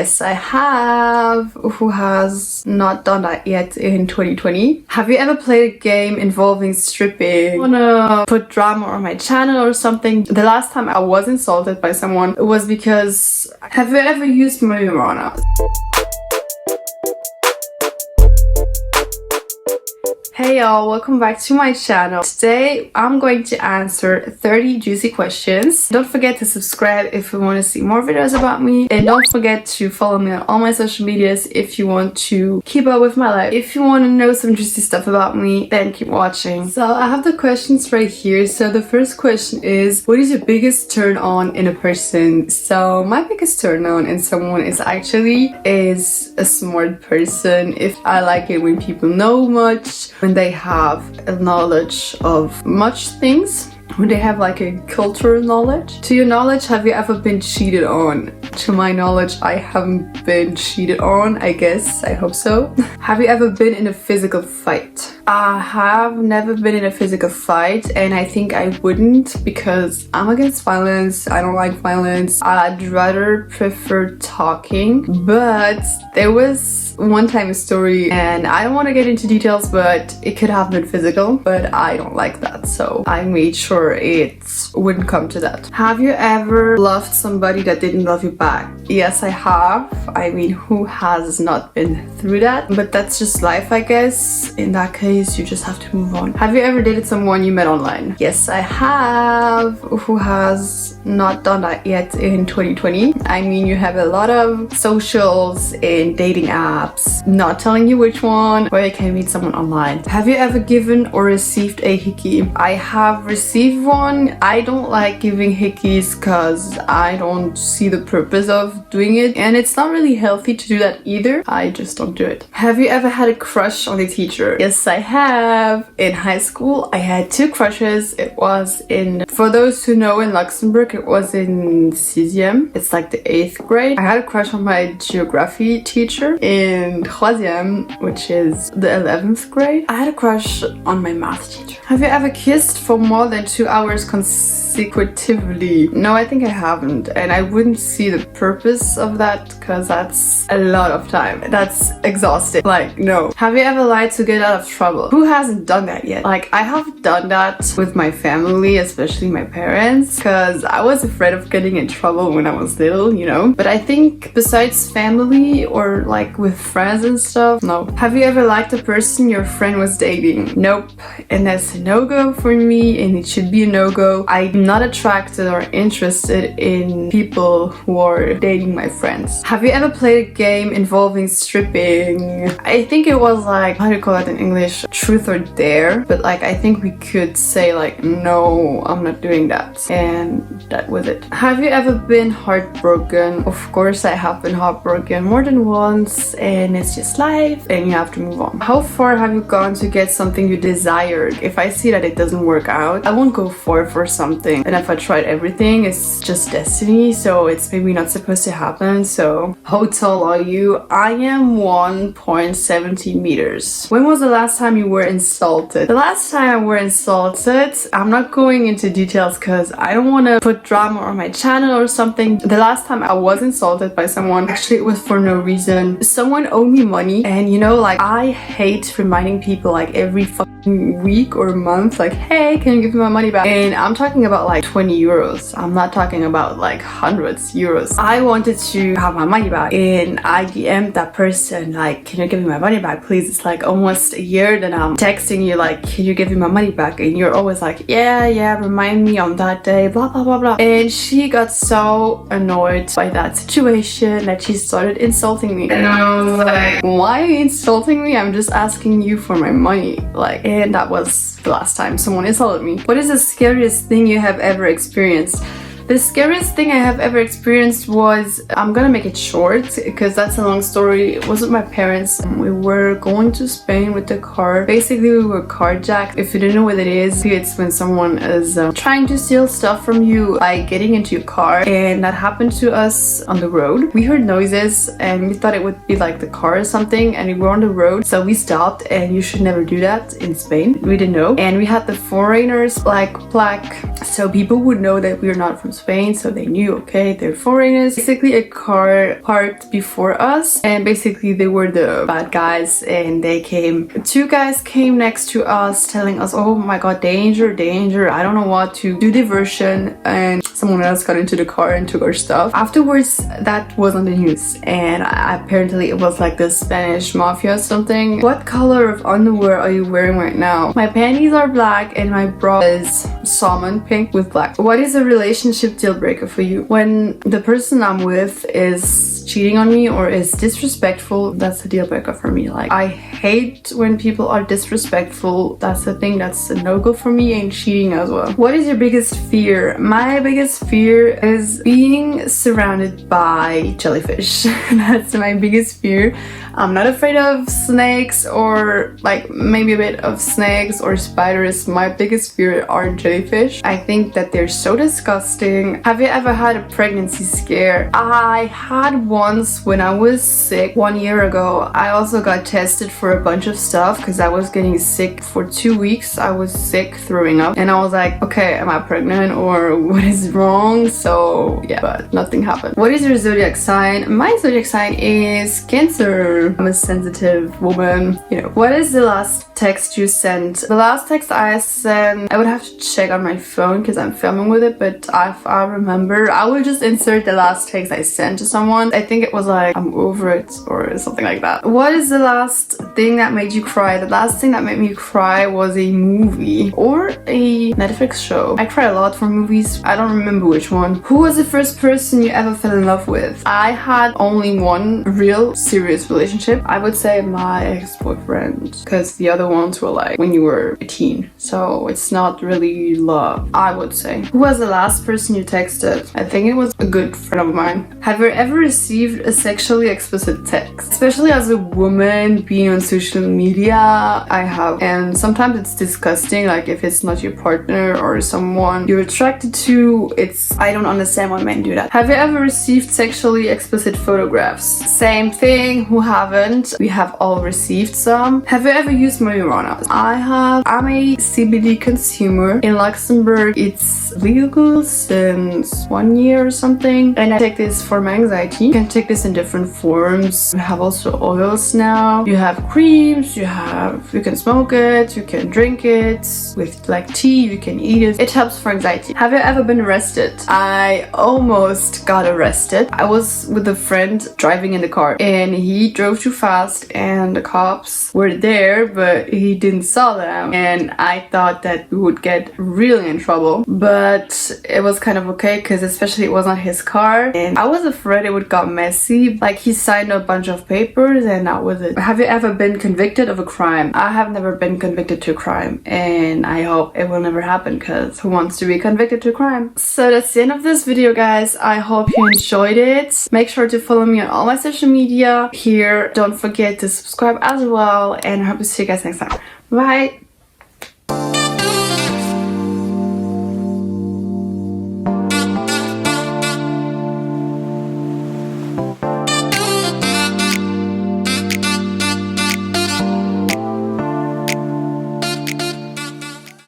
Yes, I have. Who has not done that yet in 2020? Have you ever played a game involving stripping? I wanna put drama on my channel or something. The last time I was insulted by someone was because, have you ever used marijuana? Hey y'all, welcome back to my channel. Today I'm going to answer 30 juicy questions. Don't forget to subscribe if you want to see more videos about me, and don't forget to follow me on all my social medias if you want to keep up with my life. If you want to know some juicy stuff about me, then keep watching. So I have the questions right here. So the first question is, what is your biggest turn on in a person? So my biggest turn on in someone is a smart person. If I like it when people know much, when they have a knowledge of much things, when they have like a cultural knowledge. To your knowledge, have you ever been cheated on? To my knowledge, I haven't been cheated on, I guess. I hope so. Have you ever been in a physical fight? I have never been in a physical fight, and I think I wouldn't because I'm against violence. I don't like violence. I'd rather prefer talking. But there was one time a story, and I don't want to get into details, but it could have been physical, but I don't like that, so I made sure it wouldn't come to that. Have you ever loved somebody that didn't love you back? Yes, I have. I mean, who has not been through that? But that's just life, I guess. In that case, you just have to move on. Have you ever dated someone you met online? Yes, I have. Who has not done that yet in 2020? I mean, you have a lot of socials and dating apps. Not telling you which one, where you can meet someone online. Have you ever given or received a hickey? I have received one. I don't like giving hickeys because I don't see the purpose of doing it, and it's not really healthy to do that either. I just don't do it. Have you ever had a crush on a teacher? Yes, I have. In high school, I had two crushes. It was for those who know, in Luxembourg, it was in 6e. It's like the 8th grade. I had a crush on my geography teacher. In 3e, which is the 11th grade, I had a crush on my math teacher. Have you ever kissed for more than 2 hours consecutively? No, I think I haven't, and I wouldn't see the purpose of that because that's a lot of time. That's exhausting. Like, no. Have you ever lied to get out of trouble? Who hasn't done that yet? Like, I have done that with my family, especially my parents, because I was afraid of getting in trouble when I was little, you know. But I think besides family or like with friends and stuff, no. Have you ever liked a person your friend was dating? Nope. And that's a no-go for me, and it should be a no-go. I'm not attracted or interested in people who are dating my friends. Have you ever played a game involving stripping? I think it was like, how do you call it in English? Truth or dare? But like, I think we could say like, no, I'm not doing that. And that was it. Have you ever been heartbroken? Of course I have been heartbroken more than once, and it's just life and you have to move on. How far have you gone to get something you desired? If I see that it doesn't work out, I won't go for something. And if I tried everything, it's just destiny, so it's maybe not supposed to happen. So how tall are you? I am 1.70 meters. When was the last time you were insulted? The last time I were insulted, I'm not going into details because I don't want to put drama on my channel or something. The last time I was insulted by someone, actually it was for no reason. Someone owed me money, and you know, like, I hate reminding people like every fucking week or month, like, hey, can you give me my money back? And I'm talking about like 20 euros. I'm not talking about like hundreds euros. I wanted to have my money back, and I DM'd that person like, can you give me my money back, please? It's like almost a year that I'm texting you like, can you give me my money back? And you're always like, yeah, remind me on that day, blah blah blah blah. And she got so annoyed by that situation that she started insulting me, and I was like, why are you insulting me? I'm just asking you for my money. Like, and that was the last time someone insulted me. What is the scariest thing you have ever experienced? The scariest thing I have ever experienced was, I'm gonna make it short because that's a long story. It was with my parents. We were going to Spain with the car. Basically, we were carjacked. If you don't know what it is, it's when someone is trying to steal stuff from you by getting into your car, and that happened to us on the road. We heard noises and we thought it would be like the car or something, and we were on the road, so we stopped, and you should never do that in Spain. We didn't know, and we had the foreigners like plaque, so people would know that we are not from Spain, so they knew, okay, they're foreigners. Basically a car parked before us, and basically they were the bad guys, and they came, two guys came next to us telling us, oh my god, danger, danger, I don't know what to do, diversion, and someone else got into the car and took our stuff. Afterwards, that was on the news, and apparently it was like the Spanish mafia or something. What color of underwear are you wearing right now? My panties are black and my bra is salmon pink with black. What is a relationship deal breaker for you? When the person I'm with is cheating on me or is disrespectful, that's a deal breaker for me. Like, I hate when people are disrespectful. That's the thing, that's a no-go for me, and cheating as well. What is your biggest fear? My biggest fear is being surrounded by jellyfish. That's my biggest fear. I'm not afraid of snakes, or like maybe a bit of snakes or spiders. My biggest fear are jellyfish. I think that they're so disgusting. Have you ever had a pregnancy scare? I had once when I was sick 1 year ago. I also got tested for a bunch of stuff because I was getting sick for 2 weeks. I was sick, throwing up, and I was like, okay, am I pregnant or what is wrong? So yeah, but nothing happened. What is your zodiac sign? My zodiac sign is Cancer. I'm a sensitive woman, you know. What is the last text you sent? The last text I sent, I would have to check on my phone because I'm filming with it, but if I remember, I will just insert the last text I sent to someone. I think it was like, I'm over it or something like that. What is the last thing that made you cry? The last thing that made me cry was a movie or a Netflix show. I cry a lot for movies. I don't remember which one. Who was the first person you ever fell in love with? I had only one real serious relationship. I would say my ex-boyfriend, because the other ones were like when you were a teen, so it's not really love, I would say. Who was the last person you texted? I think it was a good friend of mine. Have you ever received a sexually explicit text? Especially as a woman being on social media, I have, and sometimes it's disgusting. Like if it's not your partner or someone you're attracted to, I don't understand why men do that. Have you ever received sexually explicit photographs? Same thing. Who haven't? We have all received some. Have you ever used marijuana? I have. I'm a CBD consumer. In Luxembourg, it's legal since 1 year or something, and I take this for my anxiety. You can take this in different forms. You have also oils now. You have creams. You can smoke it. You can drink it with like tea. You can eat it. It helps for anxiety. Have you ever been arrested? I almost got arrested. I was with a friend driving in the car, and he drove too fast and the cops were there, but he didn't saw them, and I thought that we would get really in trouble, but it was kind of okay because especially it was not his car, and I was afraid it would got messy. Like he signed a bunch of papers and that was it. Have you ever been convicted of a crime? I have never been convicted to a crime, and I hope it will never happen because who wants to be convicted to a crime? So that's the end of this video, guys. I hope you enjoyed it. Make sure to follow me on all my social media here. Don't forget to subscribe as well, and I hope to see you guys next time. Bye!